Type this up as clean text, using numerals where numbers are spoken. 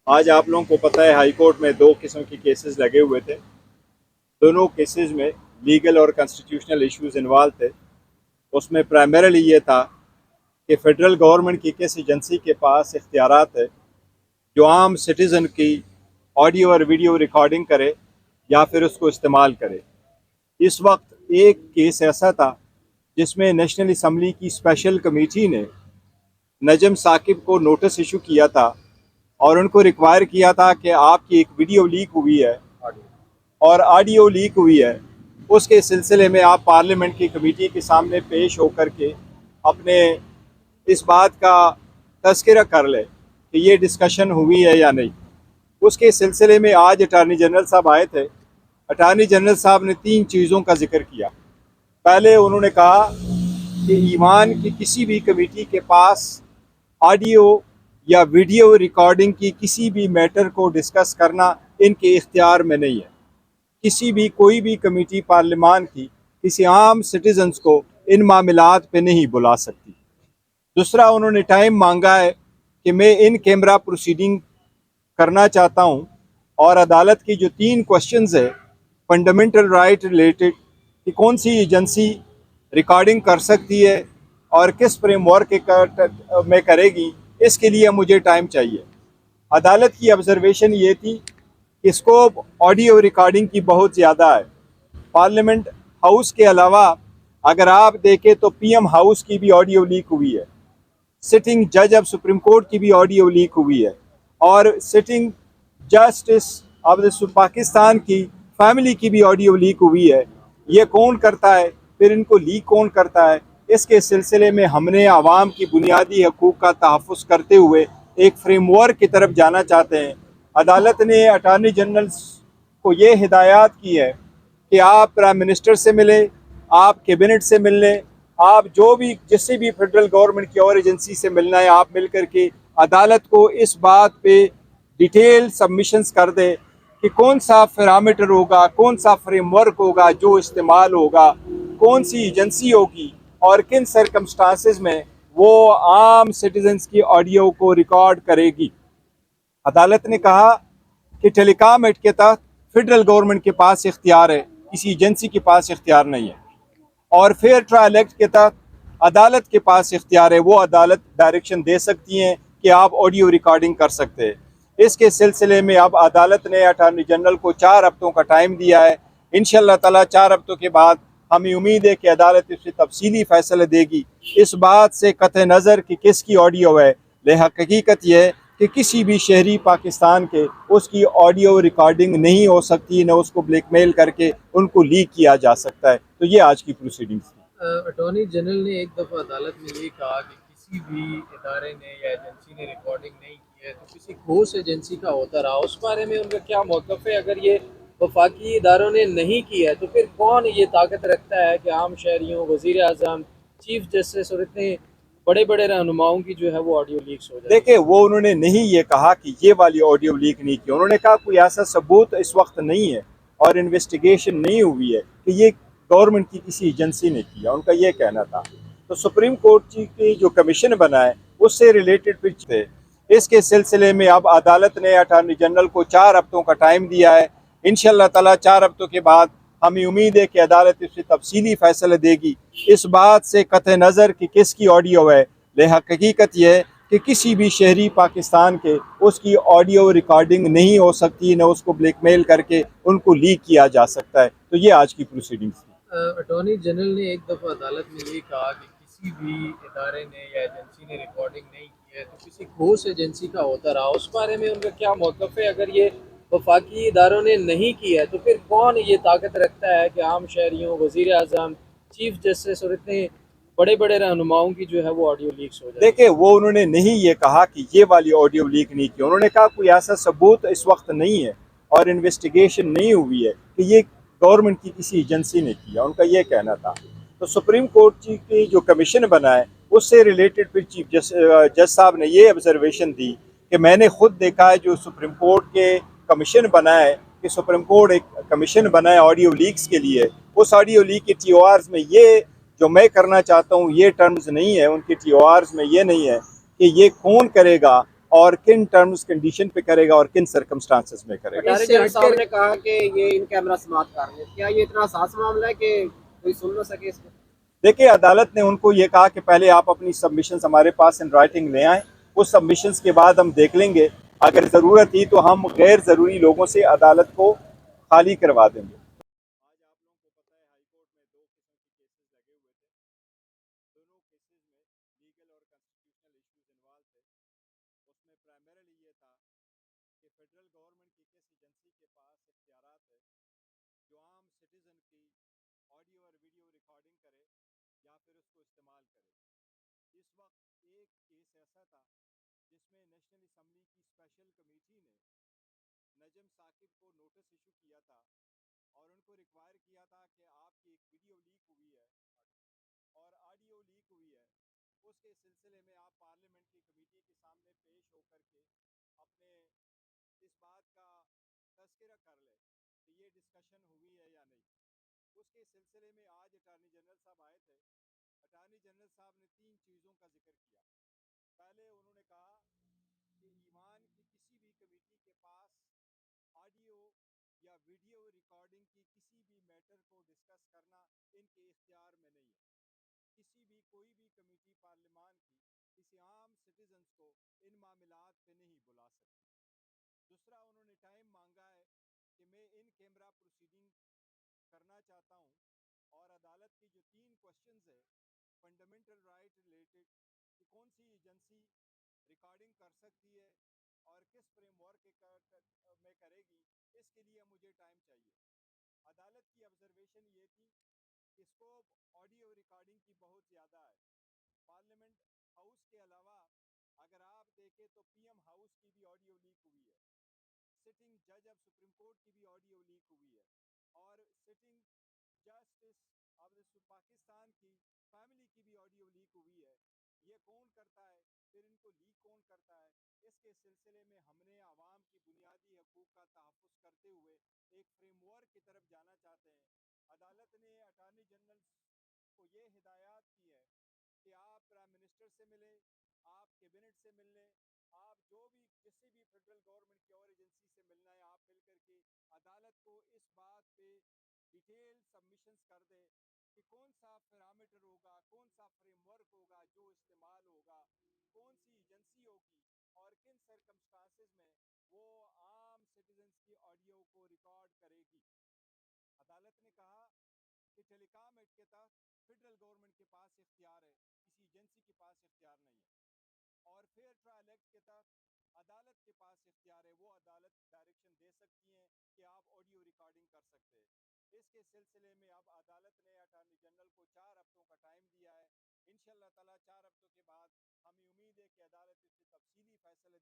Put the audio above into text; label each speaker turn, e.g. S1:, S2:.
S1: आज आप लोगों को पता है हाई कोर्ट में दो किस्म के केसेस लगे हुए थे। दोनों केसेस में लीगल और कॉन्स्टिट्यूशनल इश्यूज इन्वॉल्व थे। उसमें प्राइमरीली ये था कि फेडरल गवर्नमेंट की किस एजेंसी के पास इख्तियारात है जो आम सिटीज़न की ऑडियो और वीडियो रिकॉर्डिंग करे या फिर उसको इस्तेमाल करे। इस वक्त एक केस ऐसा था जिसमें नेशनल असम्बली की स्पेशल कमेटी ने नजम साकिब को नोटिस इशू किया था और उनको रिक्वायर किया था कि आपकी एक वीडियो लीक हुई है और ऑडियो लीक हुई है, उसके सिलसिले में आप पार्लियामेंट की कमेटी के सामने पेश होकर के अपने इस बात का तज़किरा कर ले कि ये डिस्कशन हुई है या नहीं। उसके सिलसिले में आज अटार्नी जनरल साहब आए थे। अटार्नी जनरल साहब ने 3 चीज़ों का जिक्र किया। पहले उन्होंने कहा कि ईवान की किसी भी कमेटी के पास ऑडियो या वीडियो रिकॉर्डिंग की किसी भी मैटर को डिस्कस करना इनके इख्तियार में नहीं है। किसी भी कोई भी कमेटी पार्लियामान की किसी आम सिटीजन्स को इन मामलात पे नहीं बुला सकती। दूसरा, उन्होंने टाइम मांगा है कि मैं इन कैमरा प्रोसीडिंग करना चाहता हूं और अदालत की जो 3 क्वेश्चंस है फंडामेंटल राइट रिलेटेड कि कौन सी एजेंसी रिकॉर्डिंग कर सकती है और किस फ्रेमवर्क में करेगी, इसके लिए मुझे टाइम चाहिए। अदालत की ऑब्जर्वेशन ये थी कि स्कोप ऑडियो रिकॉर्डिंग की बहुत ज़्यादा है। पार्लियामेंट हाउस के अलावा अगर आप देखें तो पीएम हाउस की भी ऑडियो लीक हुई है, सिटिंग जज ऑफ सुप्रीम कोर्ट की भी ऑडियो लीक हुई है और sitting justice of the Pakistan की फैमिली की भी ऑडियो लीक हुई है। ये कौन करता है, फिर इनको लीक कौन करता है? इसके सिलसिले में हमने आवाम की बुनियादी हकूक़ का तहफ़्फ़ुज़ करते हुए एक फ्रेमवर्क की तरफ जाना चाहते हैं। अदालत ने अटार्नी जनरल को ये हिदायत की है कि आप प्राइम मिनिस्टर से मिले, आप कैबिनेट से मिल लें, आप जो भी जिससे भी फेडरल गवर्नमेंट की और एजेंसी से मिलना है आप मिल करके अदालत को इस बात पे डिटेल सबमिशंस कर दे कि कौन सा पैरामीटर होगा, कौन सा फ्रेमवर्क होगा जो इस्तेमाल होगा, कौन सी एजेंसी होगी और किन सरकमस्टांसेस में वो आम सिटीजन्स की ऑडियो को रिकॉर्ड करेगी। अदालत ने कहा कि टेलीकॉम एक्ट के तहत फेडरल गवर्नमेंट के पास इख्तियार है, किसी एजेंसी के पास इख्तियार नहीं है। और फेयर ट्रायल एक्ट के तहत अदालत के पास इख्तियार है, वो अदालत डायरेक्शन दे सकती हैं कि आप ऑडियो रिकॉर्डिंग कर सकते हैं। इसके सिलसिले में अब अदालत ने अटार्नी जनरल को 4 हफ्तों का टाइम दिया है। इंशाअल्लाह ताला 4 हफ्तों के बाद हमें उम्मीद है कि अदालत इससे तफसीली फैसला देगी। इस बात से कतई नज़र कि किसकी ऑडियो है, हकीकत यह है कि किसी भी शहरी पाकिस्तान के उसकी ऑडियो रिकॉर्डिंग नहीं हो सकती, न उसको ब्लैकमेल करके उनको लीक किया जा सकता है। तो ये आज की प्रोसीडिंग्स थी।
S2: अटॉर्नी जनरल ने एक दफ़ा अदालत में ये कहा कि किसी भी इदारे ने या एजेंसी ने रिकॉर्डिंग नहीं की है तो किसी ठोस एजेंसी का होता रहा। उस बारे में उनका क्या मौक़िफ़ है? अगर ये वफाकी इदारों ने नहीं की है तो फिर कौन ये ताकत रखता है कि आम शहरियों, वज़ीर आज़म, चीफ जस्टिस और इतने बड़े बड़े रहनुमाओं की जो है वो ऑडियो लीक्स हो जाए?
S1: देखिए, वो उन्होंने नहीं ये कहा कि ये वाली ऑडियो लीक नहीं की। उन्होंने कहा कोई ऐसा सबूत इस वक्त नहीं है और इन्वेस्टिगेशन नहीं हुई है कि ये गवर्नमेंट की किसी एजेंसी ने किया, उनका ये कहना था। तो सुप्रीम कोर्ट की जो कमीशन बना है उससे रिलेटेड फिर थे। इसके सिलसिले में अब अदालत ने अटार्नी जनरल को 4 हफ्तों का टाइम दिया है। इंशाअल्लाह ताला 4 हफ्तों के बाद हमें उम्मीद है कि अदालत इससे तफसीली फैसला देगी। इस बात से कतई नज़र कि किसकी ऑडियो है, हकीकत यह है कि किसी भी शहरी पाकिस्तान के उसकी ऑडियो रिकॉर्डिंग नहीं हो सकती, न उसको ब्लैकमेल करके उनको लीक किया जा सकता है। तो ये आज की प्रोसीडिंग्स थी।
S2: अटॉर्नी जनरल ने एक दफ़ा अदालत में ये कहा कि किसी भी इदारे ने या एजेंसी ने रिकॉर्डिंग नहीं की है तो किसी ठोस एजेंसी का होता रहा। उस बारे में उनका क्या मौक़िफ़ है? अगर ये वफाकी इदारों ने नहीं की है तो फिर कौन ये ताकत रखता है कि आम शहरियों, वज़ीर आज़म, चीफ जस्टिस और इतने बड़े बड़े रहनुमाओं की जो है वो ऑडियो लीक्स हो जाए?
S1: देखिए, वो उन्होंने नहीं ये कहा कि ये वाली ऑडियो लीक नहीं की। उन्होंने कहा कोई ऐसा सबूत इस वक्त नहीं है और इन्वेस्टिगेशन नहीं हुई है कि ये गवर्नमेंट की किसी एजेंसी ने किया, उनका ये कहना था। तो सुप्रीम कोर्ट की जो कमीशन बना है उससे रिलेटेड फिर चीफ जज साहब ने ये ऑब्जर्वेशन दी कि मैंने खुद देखा है जो सुप्रीम कोर्ट के कमीशन बना है कि सुप्रीम कोर्ट एक कमीशन बना है ऑडियो लीक्स के लिए। उस ऑडियो लीक के TORs में ये जो मैं करना चाहता हूँ ये टर्म्स नहीं है, उनके TORs में ये नहीं है कि ये कौन करेगा और किन टर्म्स कंडीशन पे करेगा और किन सर्कमस्टांसेस में करेगा।
S3: अटारी जनरल साहब ने कहा कि ये इन कैमरा समाप्त कर लें, क्या ये इतना आसान मामला है कि कोई सुन ना सके इसको?
S1: देखिए, अदालत ने उनको ये कहा कि पहले आप अपनी सबमिशंस हमारे पास इन राइटिंग ले आएं, उस सबमिशंस के बाद हम देख लेंगे, अगर ज़रूरत ही तो हम गैर ज़रूरी लोगों से अदालत को खाली करवा देंगे। आज आप लोगों को पता है हाई कोर्ट में दो किस्म के केसेस लगे हुए थे। दोनों केसेस में लीगल और कॉन्स्टिट्यूशनल इश्यूज इन्वॉल्व थे। उसमें प्राइमरीली ये था कि फेडरल गवर्नमेंट की किस एजेंसी के पास इख्तियारात है जो आम सिटीज़न की ऑडियो और वीडियो रिकॉर्डिंग करे या फिर उसको इस्तेमाल करे। इस वक्त एक केस ऐसा था जिसमें नेशनल असम्बली की स्पेशल कमेटी ने नजम साकिब को नोटिस इशू किया था और उनको रिक्वायर किया था कि आपकी एक वीडियो लीक हुई है और ऑडियो लीक हुई है, उसके सिलसिले में आप पार्लियामेंट की कमेटी के सामने पेश होकर के अपने इस बात का तस्करा कर ले कि ये डिस्कशन हुई है या नहीं। उसके सिलसिले में आज अटार्नी जनरल साहब आए थे। अटार्नी जनरल साहब ने 3 चीज़ों का जिक्र किया। पहले उन्होंने कहा कि ईवान की किसी भी कमेटी के पास ऑडियो या वीडियो रिकॉर्डिंग की किसी भी मैटर को डिस्कस करना इनके इख्तियार में नहीं है। किसी भी कोई भी कमेटी पार्लियामान की किसी आम सिटीजन्स को इन मामलात पे नहीं बुला सकती। दूसरा, उन्होंने टाइम मांगा है कि मैं इन कैमरा प्रोसीडिंग करना चाहता हूँ और अदालत की जो 3 क्वेश्चंस है फंडामेंटल राइट रिलेटेड कि कौन सी एजेंसी रिकॉर्डिंग कर सकती है और किस फ्रेमवर्क में करेगी, इसके लिए मुझे टाइम चाहिए। अदालत की ऑब्जर्वेशन ये थी कि स्कोप ऑडियो रिकॉर्डिंग की बहुत ज़्यादा है। पार्लियामेंट हाउस के अलावा अगर आप देखें तो पीएम हाउस की भी ऑडियो लीक हुई है, सिटिंग जज ऑफ सुप्रीम कोर्ट की भी ऑडियो लीक हुई है और सिटिंग जस्टिस ऑफ पाकिस्तान की फैमिली की भी ऑडियो लीक हुई है। ये कौन करता है, फिर इनको लीक कौन करता है, इसके सिलसिले में हमने आवाम की बुनियादी हकूक़ का तहफ़्फ़ुज़ करते हुए एक फ्रेमवर्क की तरफ जाना चाहते हैं। अदालत ने अटार्नी जनरल को ये हिदायत की है कि आप प्राइम मिनिस्टर से मिले, आप कैबिनेट से मिल लें, आप जो भी किसी भी फेडरल गवर्नमेंट की और एजेंसी से मिलना है आप मिल करके अदालत को इस बात पे डिटेल सबमिशंस कर दे कि कौन सा पैरामीटर होगा, कौन सा फ्रेमवर्क होगा जो इस्तेमाल होगा, कौन सी एजेंसी होगी और किन सर्कमस्टांसेस में वो आम सिटीजन्स की ऑडियो को रिकॉर्ड करेगी। अदालत ने कहा कि टेलीकॉम एक्ट के तहत फेडरल गवर्नमेंट के पास इख्तियार है, किसी एजेंसी के पास इख्तियार नहीं है। और फेयर ट्रायल एक्ट के तहत अदालत के पास इख्तियार है, वो अदालत डायरेक्शन दे सकती हैं कि आप ऑडियो रिकॉर्डिंग कर सकते हैं। इसके सिलसिले में अब अदालत ने अटार्नी जनरल को 4 हफ्तों का टाइम दिया है। इंशाअल्लाह ताला 4 हफ्तों के बाद हमें उम्मीद है कि अदालत इससे तफसीली फैसले